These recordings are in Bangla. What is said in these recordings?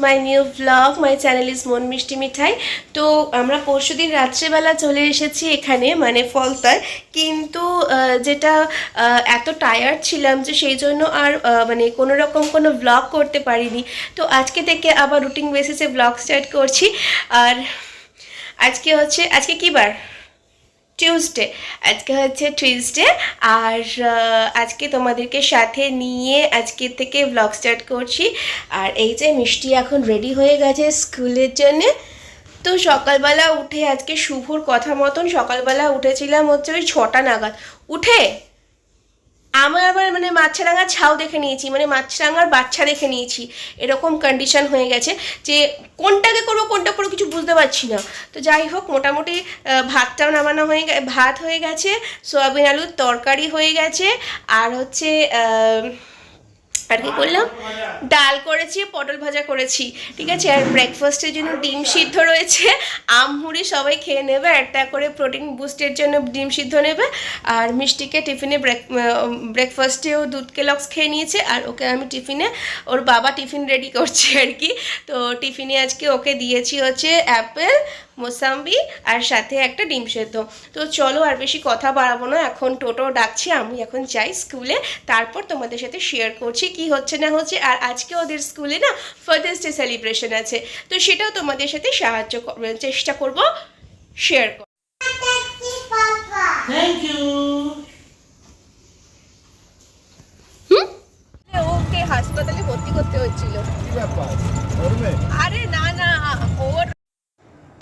My new blog. My channel is মন মিষ্টি মিঠাই। তো আমরা পরশুদিন রাত্রেবেলা চলে এসেছি এখানে, মানে ফলতায়, কিন্তু যেটা এত টায়ার্ড ছিলাম যে সেই জন্য আর মানে কোনো রকম কোনো ব্লগ করতে পারিনি। তো আজকে থেকে আবার রুটিন বেসিসে ব্লগ স্টার্ট করছি। আর আজকে কী বার? টিউসডে। আজকে হচ্ছে টিউসডে। আর আজকে তোমাদেরকে সাথে নিয়ে আজকে থেকে ব্লগ স্টার্ট করছি। আর এই যে মিষ্টি এখন রেডি হয়ে গেছে স্কুলের জন্যে। তো সকালবেলা উঠে আজকে শুভর কথা মতন সকালবেলা উঠেছিলাম হচ্ছে ওই 6টা নাগাদ। উঠে আমার আবার মানে মাছরাঙার ছাউ দেখে নিয়েছি, মানে মাছরাঙার বাচ্চা দেখে নিয়েছি, এরকম কন্ডিশন হয়ে গেছে যে কোনটাকে করবো কোনটা করবো কিছু বুঝতে পারছি না। তো যাই হোক, মোটামুটি ভাতটাও নামানো ভাত হয়ে গেছে, সয়াবিন আলুর তরকারি হয়ে গেছে, আর হচ্ছে আর কি করলাম, ডাল করেছি, পটল ভাজা করেছি, ঠিক আছে। আর ব্রেকফাস্টের জন্য ডিম সিদ্ধ রয়েছে, আম মুড়ি সবাই খেয়ে নেবে, একটা করে প্রোটিন বুস্টের জন্য ডিম সিদ্ধ নেবে। আর মিষ্টিকে টিফিনে ব্রেকফাস্টেও দুধ কেলক্স খেয়ে নিয়েছে, আর ওকে আমি টিফিনে, ওর বাবা টিফিন রেডি করছে আর কি। তো টিফিনে আজকে ওকে দিয়েছি হচ্ছে অ্যাপেল, মোসাম্বি, আর সাথে একটা ডিম সেদ্ধ। তো চলো আর বেশি কথা বাড়াবো না, এখন টোটো ডাকছি, আমি এখন যাই স্কুলে, তারপর তোমাদের সাথে শেয়ার করছি কি হচ্ছে না হচ্ছে। আর আজকে ওদের স্কুলে না ফাদার্স ডে সেলিব্রেশন আছে, তো সেটাও তোমাদের সাথে চেষ্টা করব শেয়ার করব। Thank you. ওকে হাসপাতালে ভর্তি করতে হচ্ছিল। কি ব্যাপার? আরে না না, ওর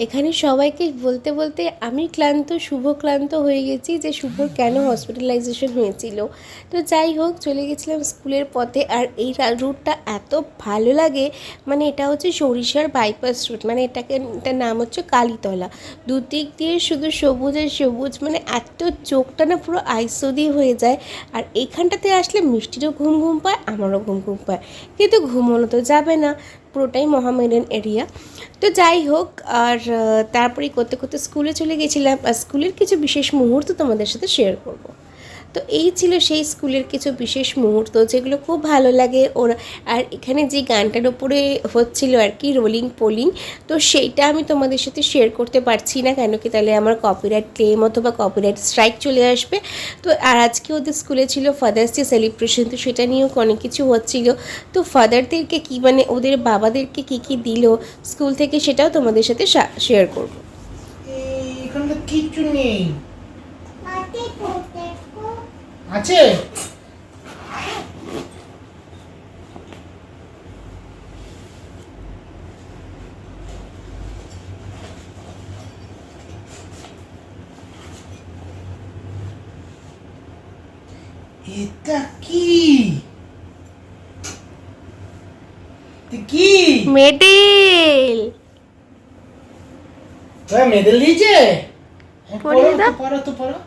এখানে সবাইকে বলতে বলতে আমি ক্লান্ত, শুভ ক্লান্ত হয়ে গেছি যে শুভর কেন হসপিটালাইজেশন হয়েছিল। তো যাই হোক, চলে গেছিলাম স্কুলের পথে। আর এই রুটটা এত ভালো লাগে, মানে এটা হচ্ছে সরিষার বাইপাস রুট, মানে এটার নাম হচ্ছে কালীতলা। দুদিক দিয়ে শুধু সবুজ আর সবুজ, মানে এত চোখটা না পুরো আইসোদি হয়ে যায়। আর এখানটাতে আসলে মিষ্টিরও ঘুম ঘুম পায়, আমারও ঘুম ঘুম পায়, কিন্তু ঘুমোনো তো যাবে না, পুরোটাই মহামেডান এরিয়া। তো যাই হোক, আর তারপরে করতে করতে স্কুলে চলে গেছিলাম, আর স্কুলের কিছু বিশেষ মুহূর্ত তোমাদের সাথে শেয়ার করব। তো এই ছিল সেই স্কুলের কিছু বিশেষ মুহূর্ত যেগুলো খুব ভালো লাগে ওর। আর এখানে যে গানটার উপরে হচ্ছিল আর কি, রোলিং পোলিং, তো সেইটা আমি তোমাদের সাথে শেয়ার করতে পারছি না, কেন কি তাহলে আমার কপিরাইট ক্লেম অথবা কপিরাইট স্ট্রাইক চলে আসবে। তো আর আজকে ওদের স্কুলে ছিল ফাদার্স ডে সেলিব্রেশন, তো সেটা নিয়েও অনেক কিছু হচ্ছিল। তো ফাদারদেরকে কী, মানে ওদের বাবাদেরকে কী কী দিল স্কুল থেকে, সেটাও তোমাদের সাথে শেয়ার করব। এখানে কিচ্ছু নেই। আছে? এটা কি? কি মেডেল? মেডেল দিয়েছে? পড়িয়ে দাও। পড়ো তো পড়ো।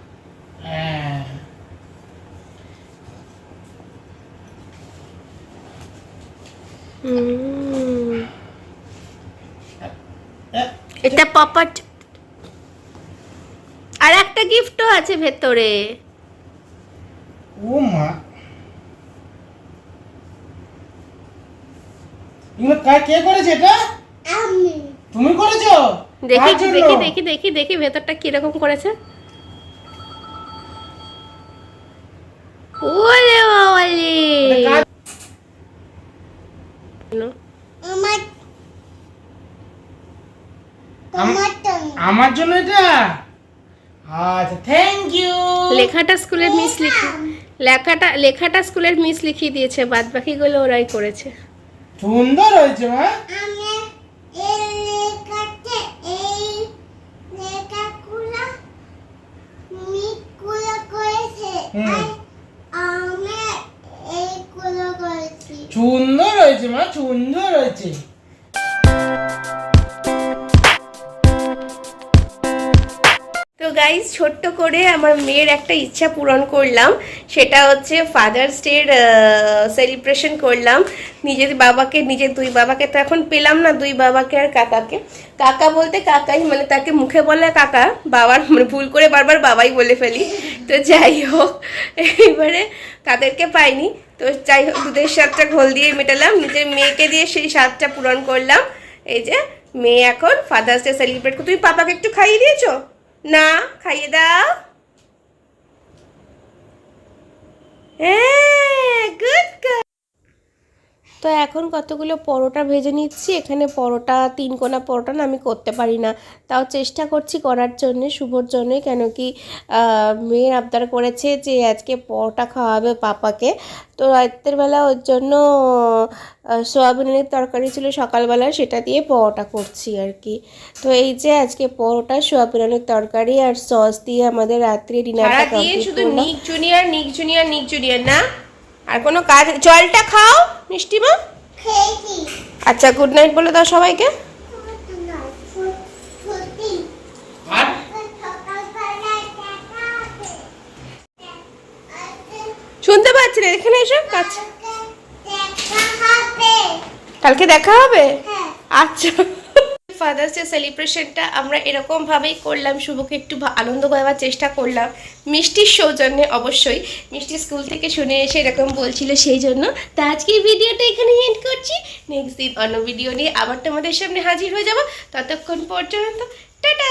হ্যাঁ, এটা পপট। আর একটা গিফটও আছে ভেতরে। ও মা, এগুলো কে করেছে এটা? আমি। তুমি করেছো? দেখি কার জন্য? দেখি দেখি দেখি দেখি ভেতরটা কিরকম করেছে। ওলে বাবালে, এটা কার? আমার জন্য এটা? আচ্ছা, থ্যাংক ইউ। লেখাটা স্কুলের মিস লেখাটা স্কুলের মিস লিখিয়ে দিয়েছে, বাদ বাকিগুলো ওরাই করেছে। সুন্দর হয়েছে মা। সুন্দর হয়েছে মা, সুন্দর হয়েছে। তো গাইজ ছোট্ট করে আমার মেয়ের একটা ইচ্ছা পূরণ করলাম, সেটা হচ্ছে ফাদার্স ডের সেলিব্রেশন করলাম। নিজের বাবাকে, নিজের দুই বাবাকে তো এখন পেলাম না, দুই বাবাকে আর কাকাকে। কাকা বলতে কাকাই, মানে তাকে মুখে বলে কাকা, বাবার মানে ভুল করে বারবার বাবাই বলে ফেলি। তো যাই হোক, এবারে তাদেরকে পাইনি, তো যাই হোক দুধের স্বাদটা ঘোল দিয়ে মেটালাম, নিজের মেয়েকে দিয়ে সেই স্বাদটা পূরণ করলাম। এই যে মেয়ে এখন ফাদার্স ডে সেলিব্রেট করে। তুমি পাপাকে একটু খাইয়ে দিয়েছো? না, খাইয়ে দাও। হ্যাঁ, গুড গার্ল। তো এখন কতগুলো পরোটা ভেজে নিচ্ছি। এখানে পরোটা, 3 কোনা পরোটা না আমি করতে পারি না, তাও চেষ্টা করছি করার জন্যে, শুভর জন্যে। কেন কি মেয়ের আবদার করেছে যে আজকে পরোটা খাওয়াবে পাপাকে। তো রাতের বেলা ওর জন্য সোয়াবিনের তরকারি ছিল সকালবেলা, সেটা দিয়ে পরোটা করছি আর কি। তো এই যে আজকে পরোটা, সোয়াবিনের তরকারি আর সস দিয়ে আমাদের রাত্রে ডিনারটা কমপ্লিট শুধু করলাম। নিক জুনিয়র নিক জুনিয়র নিক জুনিয়র না, আর কোনো কাজ? জলটা খাও মিষ্টিমা। আচ্ছা, গুড নাইট বলে দাও সবাইকে। আর শুনতে পাচ্ছি না, এখানে এসো কাছে। কালকে দেখা হবে? আচ্ছা। ফাদার্স ডে সেলিব্রেশনটা আমরা এরকমভাবেই করলাম, শুভকে একটু আনন্দ পাওয়ার চেষ্টা করলাম, মিষ্টির সৌজন্যে অবশ্যই। মিষ্টি স্কুল থেকে শুনে এসে এরকম বলছিল, সেই জন্য। তা আজকে এই ভিডিওটা এখানে এন্ড করছি। নেক্সট দিন অন্য ভিডিও নিয়ে আবার তোমাদের সামনে হাজির হয়ে যাব। ততক্ষণ পর্যন্ত টাটা।